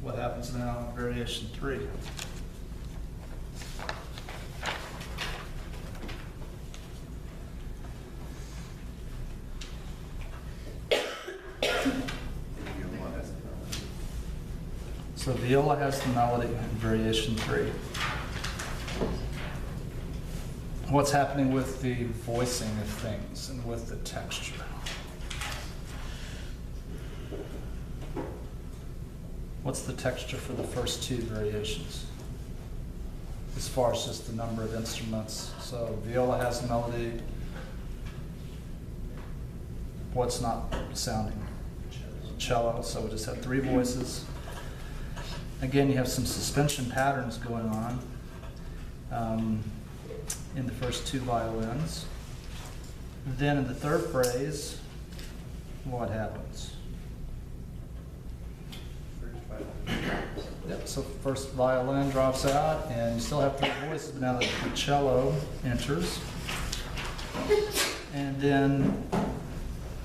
what happens now in variation 3. So viola has the melody in variation 3. What's happening with the voicing of things and with the texture? What's the texture for the first 2 variations? As far as just the number of instruments. So viola has the melody. What's not sounding? Cello. So we just have 3 voices. Again, you have some suspension patterns going on in the first 2 violins. Then in the third phrase, what happens? Yep, so first violin drops out, and you still have 3 voices, but now the cello enters. And then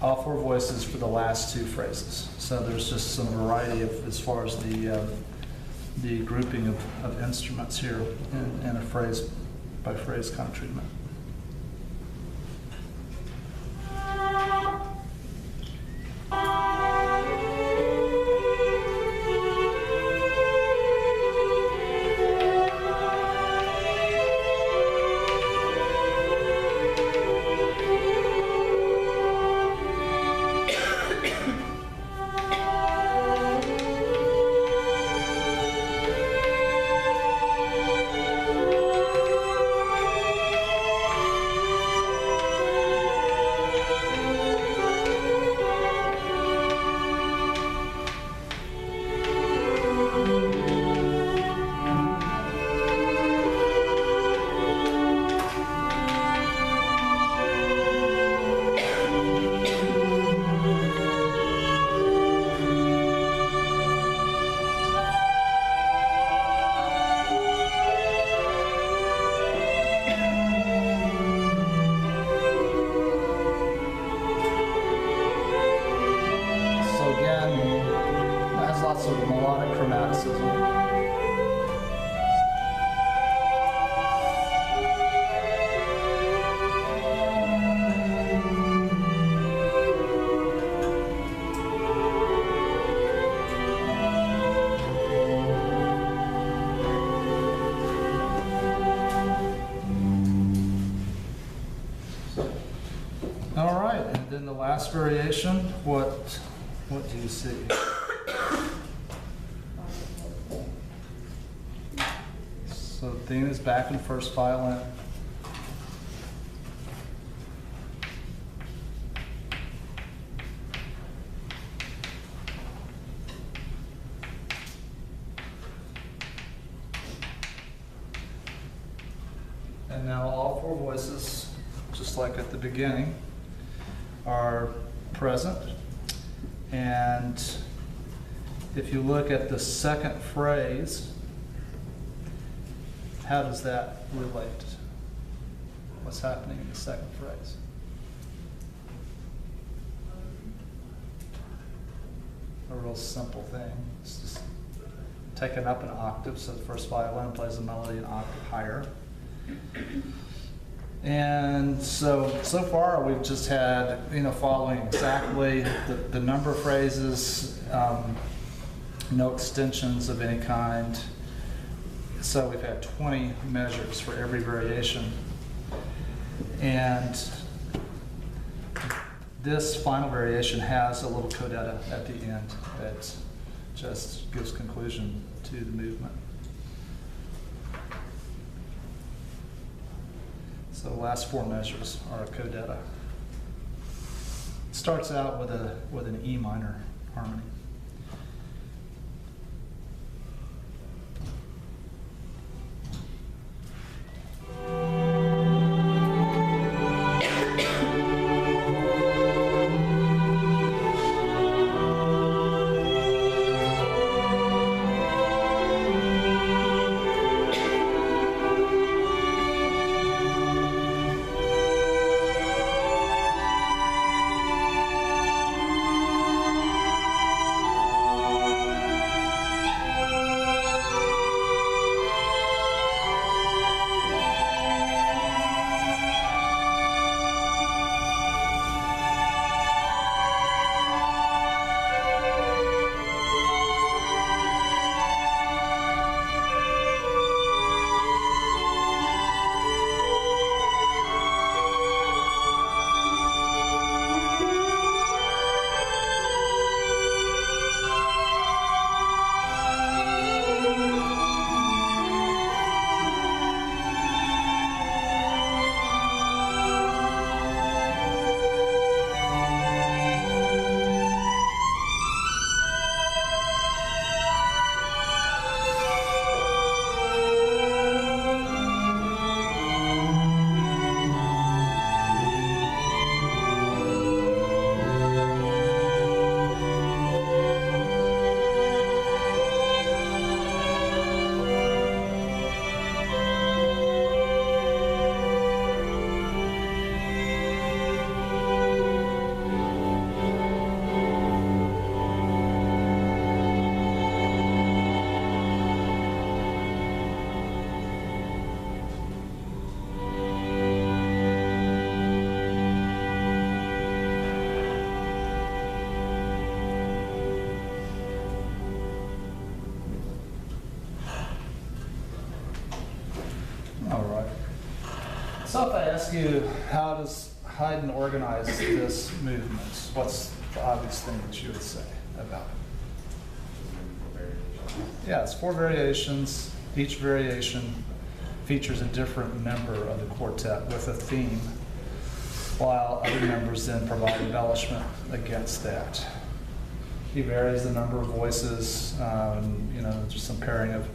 all 4 voices for the last 2 phrases. So there's just some variety of, as far as the grouping of instruments here in a phrase by phrase kind of treatment. Then the last variation, what do you see? So the theme is back in first violin. And now all 4 voices, just like at the beginning, are present. And if you look at the second phrase, how does that relate? What's happening in the second phrase? A real simple thing. It's just taken up an octave, so the first violin plays the melody an octave higher. And so far we've just had, following exactly the number of phrases, no extensions of any kind. So we've had 20 measures for every variation. And this final variation has a little codetta at the end that just gives conclusion to the movement. So the last 4 measures are a codetta. It starts out with an E minor harmony. ask you, how does Haydn organize this movement? What's the obvious thing that you would say about it? Yeah, it's 4 variations. Each variation features a different member of the quartet with a theme, while other members then provide embellishment against that. He varies the number of voices, just some pairing of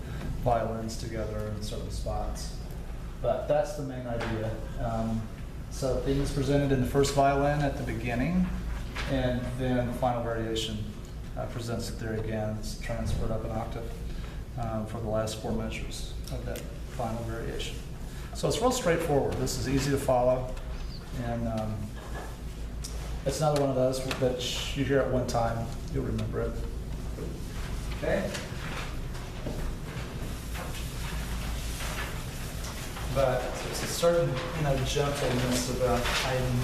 violins together in certain spots. But that's the main idea. So theme is presented in the first violin at the beginning, and then the final variation presents it there again. It's transferred up an octave for the last 4 measures of that final variation. So it's real straightforward. This is easy to follow, and it's another one of those that you hear at one time, you'll remember it. Okay? But there's a certain gentleness about Haydn,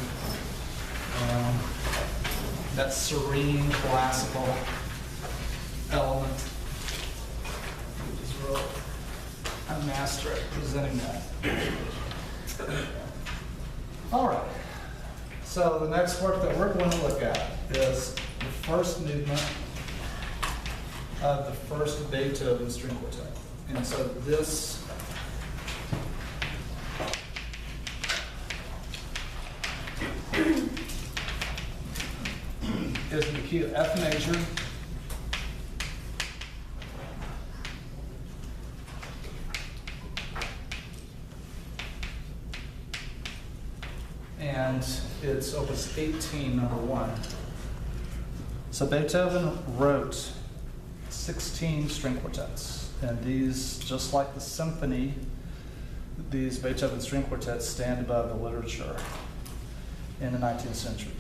that serene classical element. He's really a master at presenting that. All right. So the next work that we're going to look at is the first movement of the first Beethoven String Quartet. And so this is in the key of F major. And it's opus 18, number 1. So Beethoven wrote 16 string quartets, and these, just like the symphony, these Beethoven string quartets stand above the literature in the 19th century.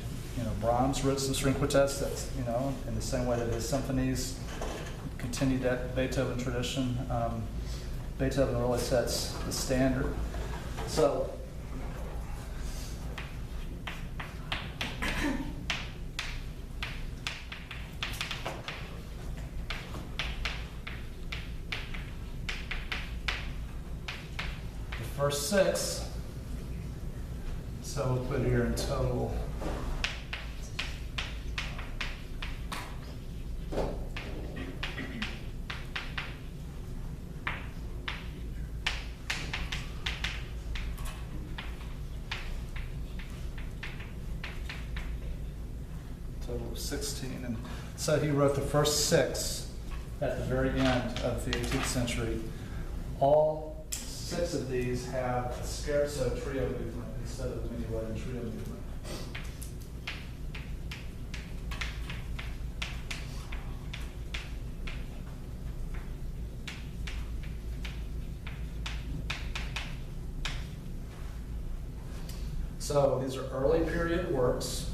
Brahms wrote some string quartets that, in the same way that his symphonies continued that Beethoven tradition. Beethoven really sets the standard. So the first 6, so we'll put here in total of 16. And so he wrote the first 6 at the very end of the 18th century. All 6 of these have a scherzo trio movement instead of the minuet and trio movement. So these are early period works.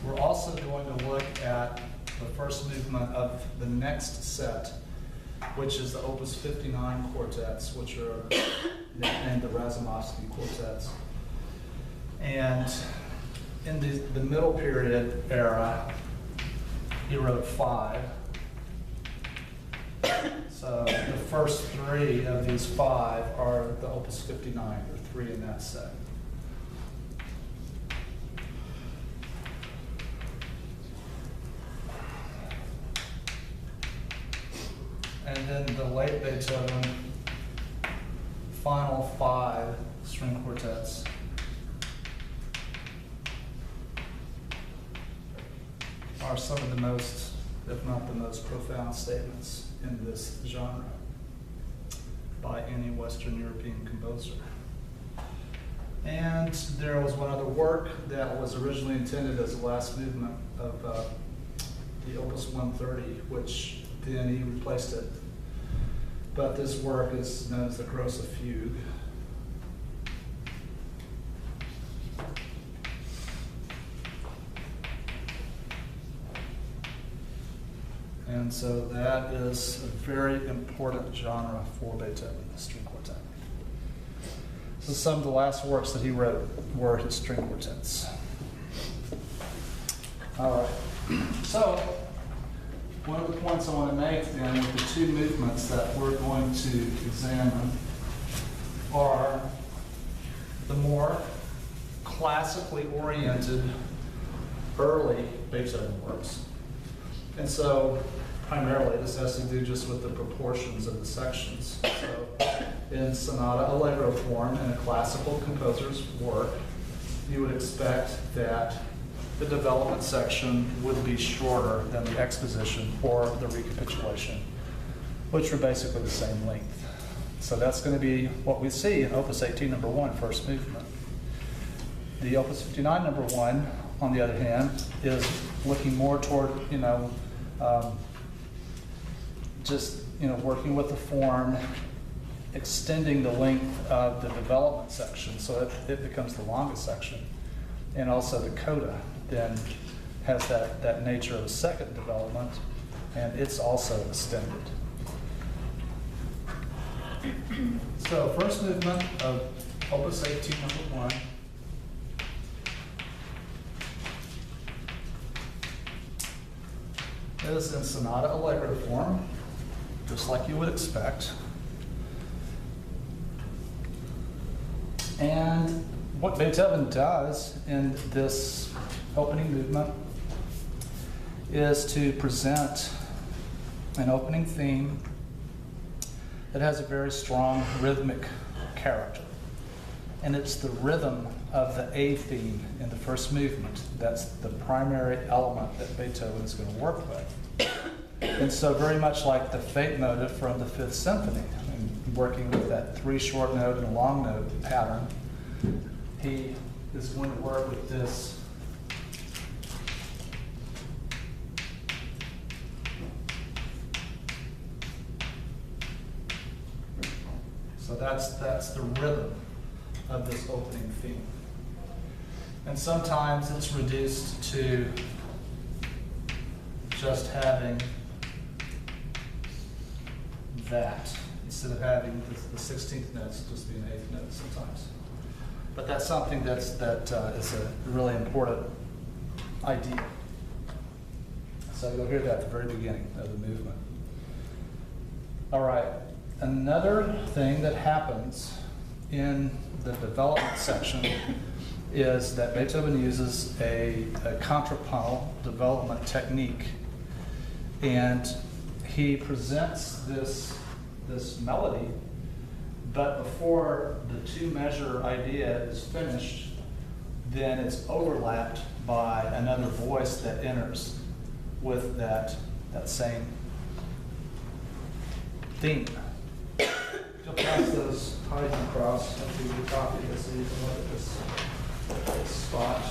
We're also going to look at the first movement of the next set, which is the opus 59 quartets, which are nicknamed the Razumovsky quartets. And in the middle period era, he wrote 5. So the first 3 of these 5 are the opus 59, or 3 in that set. And then the late Beethoven final 5 string quartets are some of the most, if not the most profound statements in this genre by any Western European composer. And there was one other work that was originally intended as the last movement of the opus 130, which then he replaced it. But this work is known as the Grosse Fugue. And so that is a very important genre for Beethoven, the string quartet. So some of the last works that he wrote were his string quartets. All right. So one of the points I want to make then with the two movements that we're going to examine are the more classically oriented early Beethoven works. And so primarily this has to do just with the proportions of the sections. So in sonata allegro form in a classical composer's work, you would expect that the development section would be shorter than the exposition or the recapitulation, which are basically the same length. So that's going to be what we see in Opus 18, number 1, first movement. The Opus 59, number 1, on the other hand, is looking more toward, working with the form, extending the length of the development section, so it becomes the longest section. And also the coda then has that nature of a second development, and it's also extended. So first movement of Opus 18, number 1 is in sonata allegro form, just like you would expect. And what Beethoven does in this opening movement is to present an opening theme that has a very strong rhythmic character. And it's the rhythm of the A theme in the first movement that's the primary element that Beethoven is going to work with. And so very much like the Fate motive from the Fifth Symphony, working with that 3 short note and a long note pattern, he is going to work with this so that's the rhythm of this opening theme. And sometimes it's reduced to just having that instead of having the 16th notes just be an 8th note sometimes. But that's something that is a really important idea. So you'll hear that at the very beginning of the movement. All right, another thing that happens in the development section is that Beethoven uses a contrapuntal development technique, and he presents this melody, but before the 2-measure idea is finished, then it's overlapped by another voice that enters with that same theme. You'll pass those Haydn across if you copy this so you can look at this spot.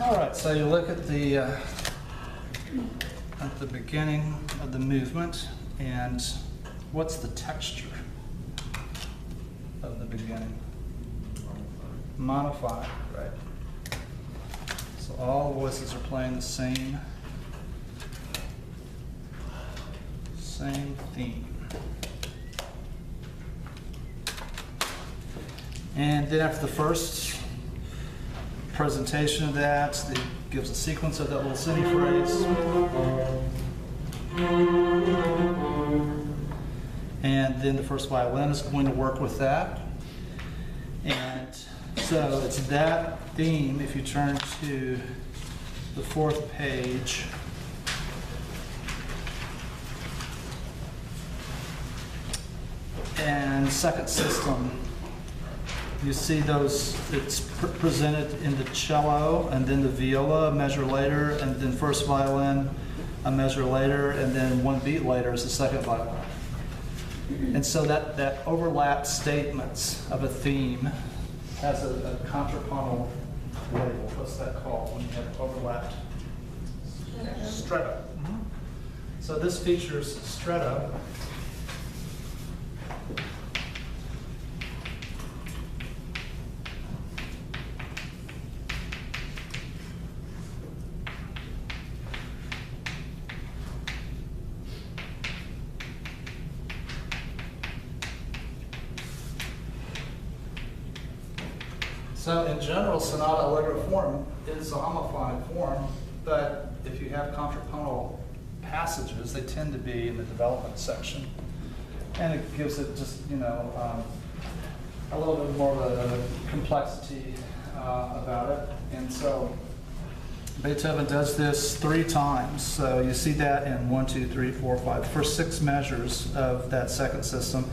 All right, so you look at the beginning of the movement, and what's the texture of the beginning? Mono-5, right? So all the voices are playing the same theme. And then after the first presentation of that, it gives a sequence of that little city phrase. And then the first violin is going to work with that. And so it's that theme, if you turn to the fourth page. And second system, you see those, it's presented in the cello, and then the viola a measure later, and then first violin a measure later, and then one beat later is the second violin. And so that overlap statements of a theme has a contrapuntal label. What's that called when you have overlapped? Stretto. So this features stretto. So in general, sonata allegro form is a homophonic form, but if you have contrapuntal passages, they tend to be in the development section. And it gives it just, a little bit more of a complexity about it. And so Beethoven does this 3 times. So you see that in 1, 2, 3, 4, 5, the first 6 measures of that second system.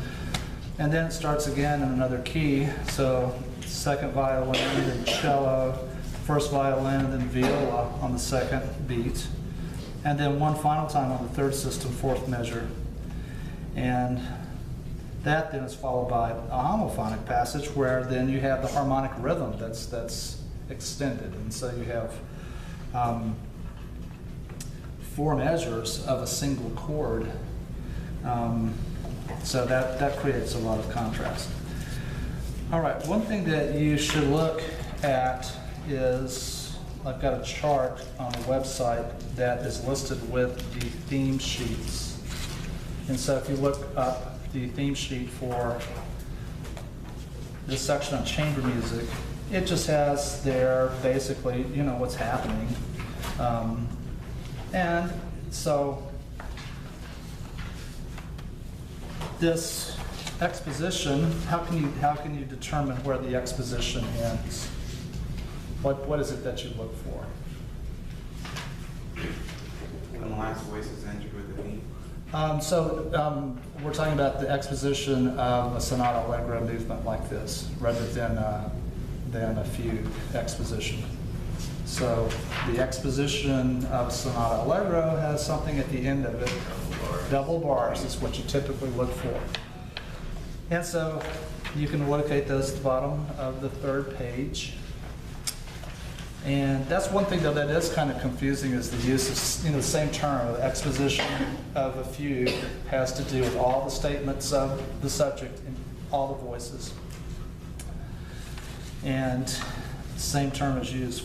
And then it starts again in another key. So second violin, then cello, first violin, and then viola on the second beat. And then one final time on the third system, fourth measure. And that then is followed by a homophonic passage where then you have the harmonic rhythm that's extended. And so you have 4 measures of a single chord. So that creates a lot of contrast. All right, one thing that you should look at is, I've got a chart on the website that is listed with the theme sheets. And so if you look up the theme sheet for this section on chamber music, it just has there basically, what's happening. And so this exposition, how can you determine where the exposition ends? What is it that you look for? When the last voice is ended with a theme. We're talking about the exposition of a sonata allegro movement like this, rather than a fugue exposition. So the exposition of sonata allegro has something at the end of it. Double bars is what you typically look for. And so you can locate those at the bottom of the 3rd page. And that's one thing, though, that is kind of confusing, is the use of the same term. The exposition of a fugue has to do with all the statements of the subject in all the voices. And the same term is used